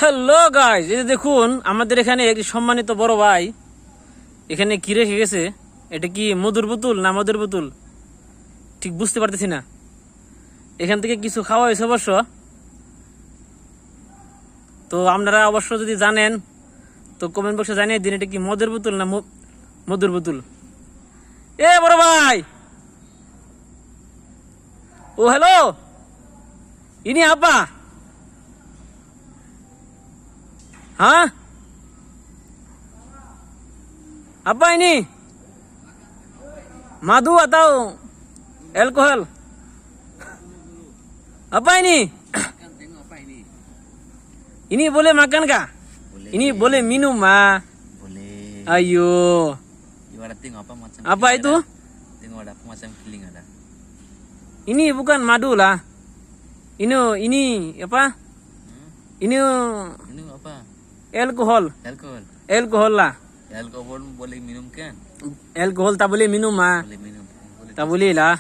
Hello guys, এই যে দেখুন আমাদের এখানে একটি সম্মানিত বড় ভাই এখানে কি রেখে গেছে। এটা কি মধুর বোতল না মদের বোতল ঠিক বুঝতে পারতেছি না। এখান থেকে কিছু খাওয়া হয়েছে অবশ্য। তো আপনারা অবশ্য যদি জানেন তো কমেন্ট বক্সে জানিয়ে দিন এটা কি মদের বোতল না মধুর বোতল। এ বড় ভাই, ও হ্যালো, ইনি আপা? হ্যাঁ apa ini? Madu atau alkohol? Apa ini? Tengok apa ini? Ini boleh makan kah? Boleh. Ini boleh minum ah? Boleh. Ayo. Gimana tengok apa macam? Apa feeling itu? Ada? Tengok ada apa macam feeling ada. Ini bukan madu lah. Ini apa? Ini Ini apa? alkohol. Alkohol. Alkohol lah. Alkohol boleh minum kan? Alkohol tak boleh minum ah. Boleh minum. Boleh. Tak boleh lah.